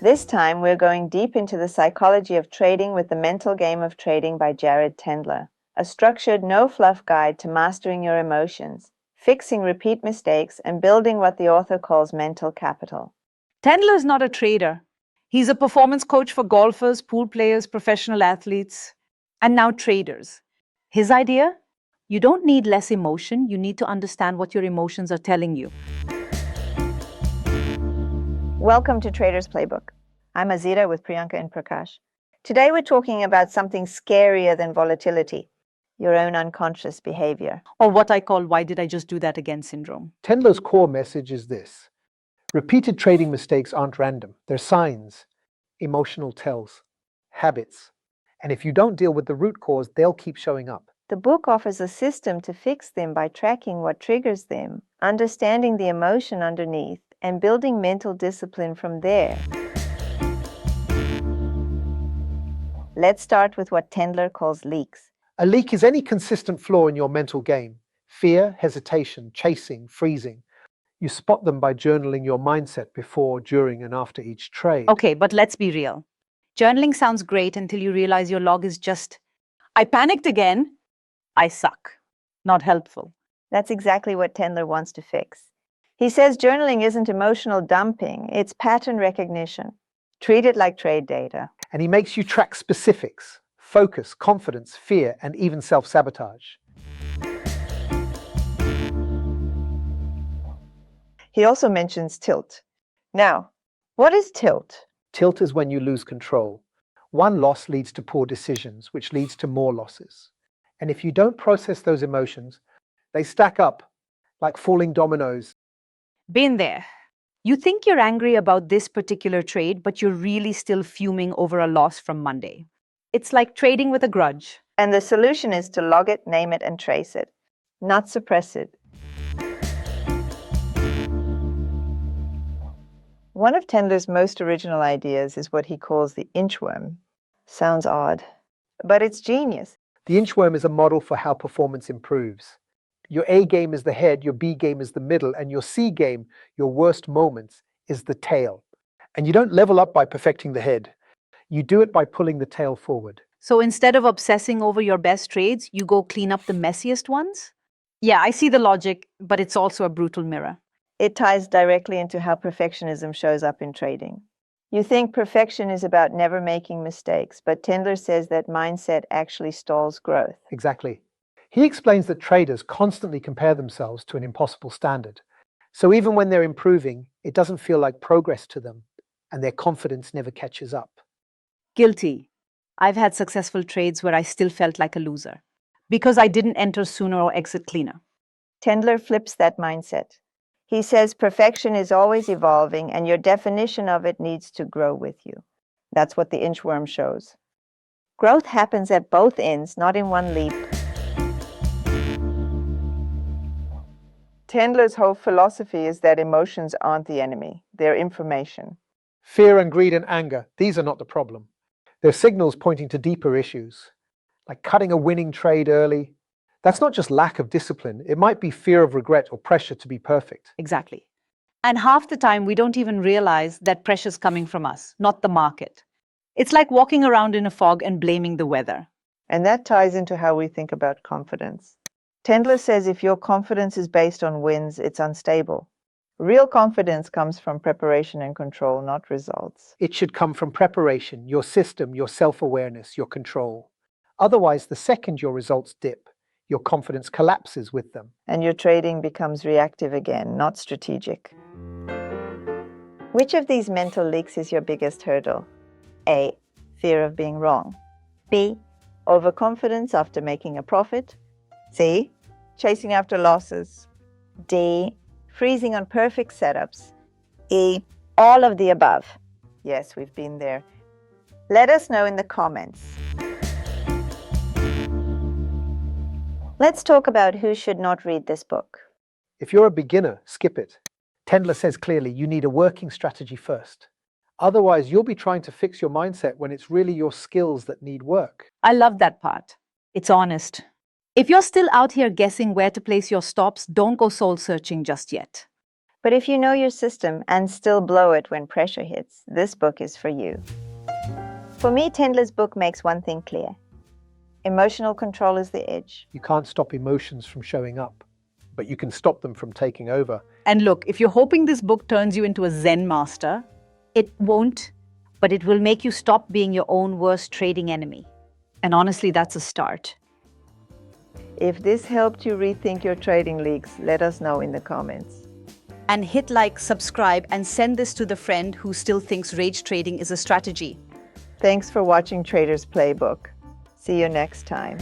This time, we're going deep into the psychology of trading with The Mental Game of Trading by Jared Tendler, a structured, no-fluff guide to mastering your emotions, fixing repeat mistakes, and building what the author calls mental capital. Tendler is not a trader. He's a performance coach for golfers, pool players, professional athletes, and now traders. His idea? You don't need less emotion, you need to understand what your emotions are telling you. Welcome to Traders Playbook. I'm Azira with Priyanka and Prakash. Today we're talking about something scarier than volatility, your own unconscious behavior. Or what I call "why did I just do that again" syndrome. Tendler's core message is this: repeated trading mistakes aren't random. They're signs, emotional tells, habits. And if you don't deal with the root cause, they'll keep showing up. The book offers a system to fix them by tracking what triggers them, understanding the emotion underneath, and building mental discipline from there. Let's start with what Tendler calls leaks. A leak is any consistent flaw in your mental game: fear, hesitation, chasing, freezing. You spot them by journaling your mindset before, during, and after each trade. Okay, but let's be real. Journaling sounds great until you realize your log is just, "I panicked again, I suck." Not helpful. That's exactly what Tendler wants to fix. He says journaling isn't emotional dumping, it's pattern recognition. Treat it like trade data. And he makes you track specifics: focus, confidence, fear, and even self-sabotage. He also mentions tilt. Now, what is tilt? Tilt is when you lose control. One loss leads to poor decisions, which leads to more losses. And if you don't process those emotions, they stack up like falling dominoes. Been there. You think you're angry about this particular trade, but you're really still fuming over a loss from Monday. It's like trading with a grudge. And the solution is to log it, name it, and trace it, not suppress it. One of Tendler's most original ideas is what he calls the inchworm. Sounds odd, but it's genius. The inchworm is a model for how performance improves. Your A game is the head, your B game is the middle, and your C game, your worst moments, is the tail. And you don't level up by perfecting the head. You do it by pulling the tail forward. So instead of obsessing over your best trades, you go clean up the messiest ones? Yeah, I see the logic, but it's also a brutal mirror. It ties directly into how perfectionism shows up in trading. You think perfection is about never making mistakes, but Tendler says that mindset actually stalls growth. Exactly. He explains that traders constantly compare themselves to an impossible standard. So even when they're improving, it doesn't feel like progress to them, and their confidence never catches up. Guilty. I've had successful trades where I still felt like a loser because I didn't enter sooner or exit cleaner. Tendler flips that mindset. He says perfection is always evolving, and your definition of it needs to grow with you. That's what the inchworm shows. Growth happens at both ends, not in one leap. Tendler's whole philosophy is that emotions aren't the enemy, they're information. Fear and greed and anger, these are not the problem. They're signals pointing to deeper issues, like cutting a winning trade early. That's not just lack of discipline. It might be fear of regret or pressure to be perfect. Exactly. And half the time, we don't even realize that pressure's coming from us, not the market. It's like walking around in a fog and blaming the weather. And that ties into how we think about confidence. Tendler says if your confidence is based on wins, it's unstable. Real confidence comes from preparation and control, not results. It should come from preparation, your system, your self-awareness, your control. Otherwise, the second your results dip, your confidence collapses with them. And your trading becomes reactive again, not strategic. Which of these mental leaks is your biggest hurdle? A. Fear of being wrong. B. Overconfidence after making a profit. C. Chasing after losses. D. Freezing on perfect setups. E. All of the above. Yes, we've been there. Let us know in the comments. Let's talk about who should not read this book. If you're a beginner, skip it. Tendler says clearly you need a working strategy first. Otherwise, you'll be trying to fix your mindset when it's really your skills that need work. I love that part. It's honest. If you're still out here guessing where to place your stops, don't go soul searching just yet. But if you know your system and still blow it when pressure hits, this book is for you. For me, Tendler's book makes one thing clear. Emotional control is the edge. You can't stop emotions from showing up, but you can stop them from taking over. And look, if you're hoping this book turns you into a Zen master, it won't, but it will make you stop being your own worst trading enemy. And honestly, that's a start. If this helped you rethink your trading leagues, let us know in the comments. And hit like, subscribe, and send this to the friend who still thinks rage trading is a strategy. Thanks for watching Traders Playbook. See you next time.